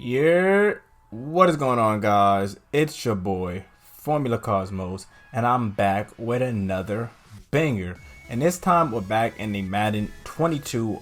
Yeah, what is going on, guys? It's your boy, Formula Cosmos, and I'm back with another banger. And this time, we're back in the Madden 22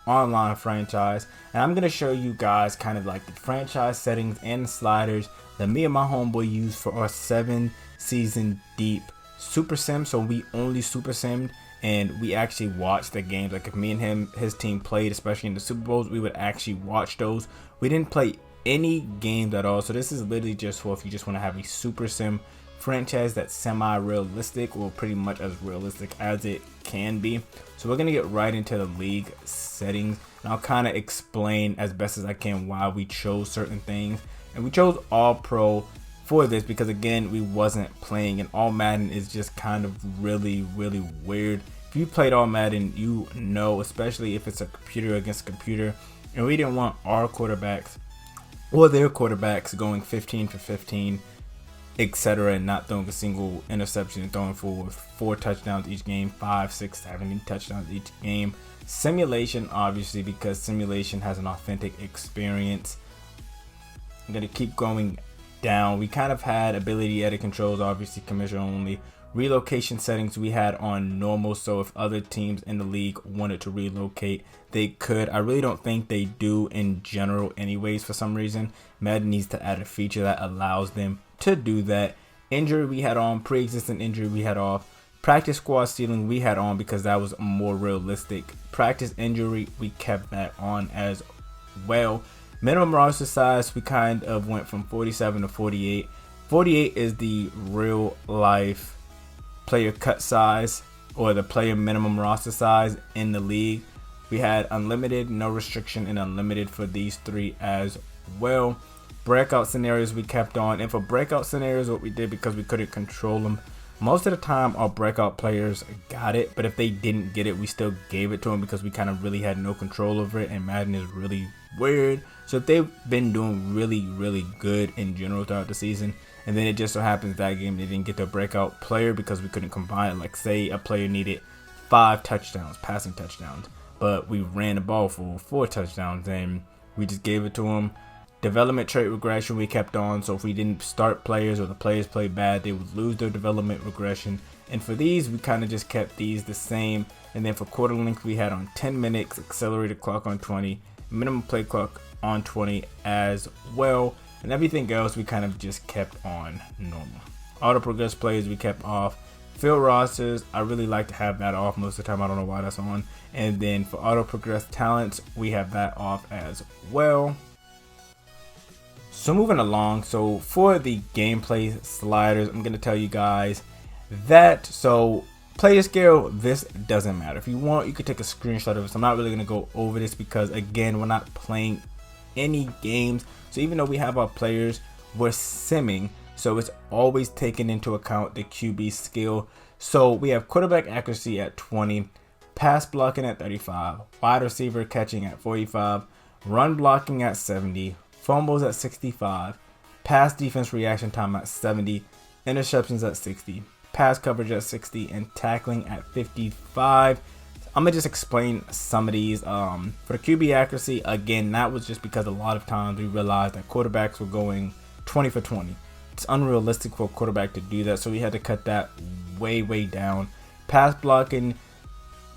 online franchise, and I'm gonna show you guys kind of like the franchise settings and sliders that me and my homeboy use for our 7 season deep super sim. So we only super simmed and we actually watched the games. Like if me and his team played, especially in the Super Bowls, we would actually watch those. We didn't play any games at all, so this is literally just for if you just want to have a super sim franchise that's semi-realistic, or pretty much as realistic as it can be. So we're gonna get right into the league settings, and I'll kind of explain as best as I can why we chose certain things. And we chose all pro for this because, again, we wasn't playing, and all Madden is just kind of really weird. If you played all Madden, you know, especially if it's a computer against computer, and we didn't want our quarterbacks or their quarterbacks going 15 for 15, etc., and not throwing a single interception and throwing for 4 touchdowns each game, 5, 6, 7 touchdowns each game. Simulation, obviously, because simulation has an authentic experience. I'm gonna keep going down. We kind of had ability edit controls, obviously commission only. Relocation settings we had on normal, so if other teams in the league wanted to relocate, they could. I really don't think they do in general anyways. For some reason, Madden needs to add a feature that allows them to do that. Injury we had on, pre-existing injury we had off. Practice squad ceiling we had on because that was more realistic. Practice injury we kept that on as well. Minimum roster size we kind of went from 47 to 48. 48 is the real life player cut size, or the player minimum roster size in the league. We had unlimited, no restriction, and unlimited for these three as well. Breakout scenarios we kept on, and for breakout scenarios what we did, because we couldn't control them, most of the time our breakout players got it, but if they didn't get it, we still gave it to them because we kind of really had no control over it, and Madden is really weird. So if they've been doing really good in general throughout the season, and then it just so happens that game they didn't get their breakout player because we couldn't combine, like say a player needed 5 touchdowns, passing touchdowns, but we ran the ball for 4 touchdowns, and we just gave it to them. Development trait regression we kept on, so if we didn't start players or the players played bad, they would lose their development regression. And for these, we kind of just kept these the same. And then for quarter length, we had on 10 minutes, accelerated clock on 20, minimum play clock on 20 as well. And everything else we kind of just kept on normal. Auto progress plays we kept off. Field rosters, I really like to have that off most of the time. I don't know why that's on. And then for auto progress talents, we have that off as well. So moving along, so for the gameplay sliders, I'm going to tell you guys that, so player scale, this doesn't matter. If you want, you could take a screenshot of this. I'm not really going to go over this because, again, we're not playing any games. So even though we have our players, we're simming. So it's always taken into account the QB skill. So we have quarterback accuracy at 20, pass blocking at 35, wide receiver catching at 45, run blocking at 70, fumbles at 65, pass defense reaction time at 70, interceptions at 60, pass coverage at 60, and tackling at 55. I'm gonna just explain some of these. For the QB accuracy, again, that was just because a lot of times we realized that quarterbacks were going 20 for 20. It's unrealistic for a quarterback to do that, so we had to cut that way down. Pass blocking,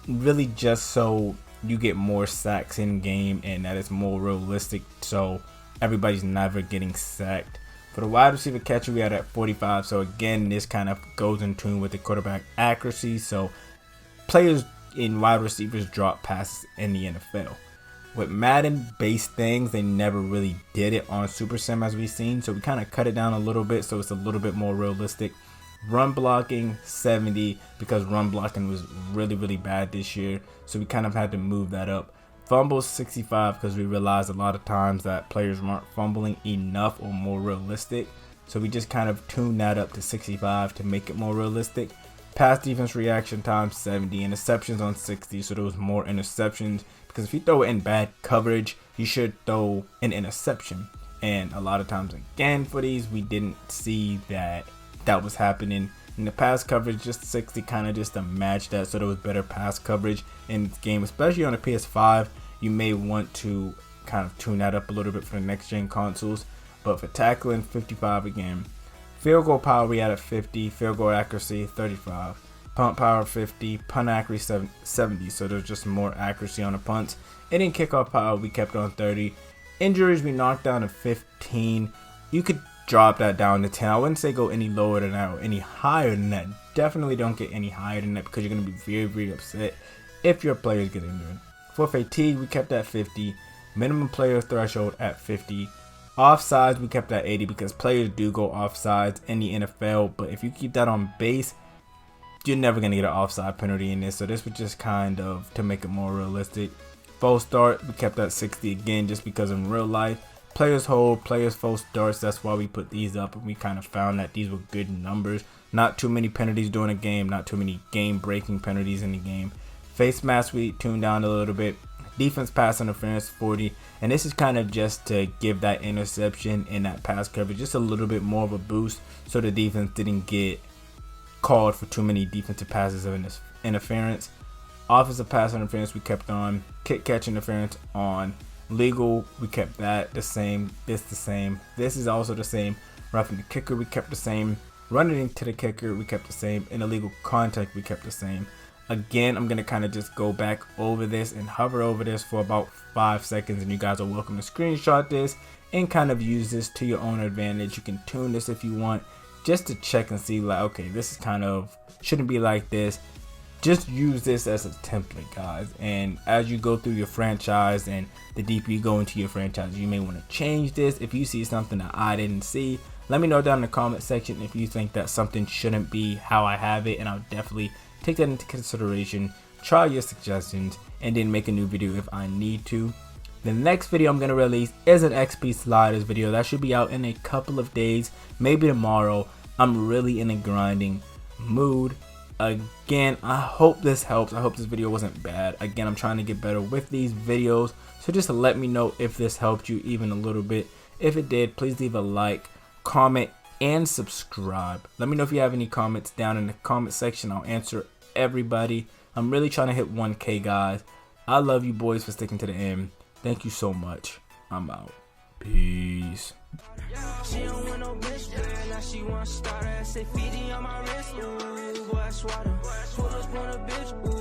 really just so you get more sacks in game and that it's more realistic, so everybody's never getting sacked. For the wide receiver catcher, we had at 45. So again, this kind of goes in tune with the quarterback accuracy. So players in wide receivers drop passes in the NFL. With Madden based things, they never really did it on Super Sim as we've seen. So we kind of cut it down a little bit so it's a little bit more realistic. Run blocking 70 because run blocking was really bad this year. So we kind of had to move that up. Fumbles 65 because we realized a lot of times that players weren't fumbling enough or more realistic. So we just kind of tuned that up to 65 to make it more realistic. Pass defense reaction time 70, interceptions on 60, so there was more interceptions because if you throw it in bad coverage, you should throw an interception. And a lot of times, again, for these, we didn't see that was happening. In the pass coverage, just 60, kind of just to match that, so there was better pass coverage in this game, especially on the PS5. You may want to kind of tune that up a little bit for the next gen consoles. But for tackling, 55 again. Field goal power we had at 50, field goal accuracy 35, punt power 50, punt accuracy 70, so there's just more accuracy on the punts. And in kickoff power we kept on 30. Injuries we knocked down to 15. You could drop that down to 10. I wouldn't say go any lower than that or any higher than that. Definitely don't get any higher than that because you're going to be very, very upset if your players get injured. For fatigue we kept at 50, minimum player threshold at 50. Offsides we kept at 80 because players do go offsides in the NFL, but if you keep that on base, you're never going to get an offside penalty in this, so this was just kind of to make it more realistic. False start we kept at 60 again, just because in real life players hold, players false starts. That's why we put these up, and we kind of found that these were good numbers. Not too many penalties during a game, not too many game breaking penalties in the game. Face mask we tuned down a little bit. Defense pass interference 40, and this is kind of just to give that interception and that pass coverage just a little bit more of a boost, so the defense didn't get called for too many defensive passes of interference. Offensive pass interference we kept on. Kick catch interference on. Legal we kept that the same. This the same. This is also the same. Roughing the kicker we kept the same. Running into the kicker we kept the same. And illegal contact we kept the same. Again, I'm going to kind of just go back over this and hover over this for about 5 seconds, and you guys are welcome to screenshot this and kind of use this to your own advantage. You can tune this if you want, just to check and see like, okay, this is kind of shouldn't be like this. Just use this as a template, guys, and as you go through your franchise and the deeper you go into your franchise, you may want to change this. If you see something that I didn't see, let me know down in the comment section if you think that something shouldn't be how I have it, and I'll definitely take that into consideration, try your suggestions, and then make a new video if I need to. The next video I'm going to release is an XP sliders video that should be out in a couple of days, maybe tomorrow. I'm really in a grinding mood. Again, I hope this helps. I hope this video wasn't bad. Again, I'm trying to get better with these videos, so just let me know if this helped you even a little bit. If it did, please leave a like, comment, and subscribe. Let me know if you have any comments down in the comment section. I'll answer everybody. I'm really trying to hit 1K, guys. I love you boys for sticking to the end. Thank you so much. I'm out. Peace. She don't want no bitch, now she want to start. I say 50 on my wrist, ooh, boy, I swear. Pull up on a bitch, ooh.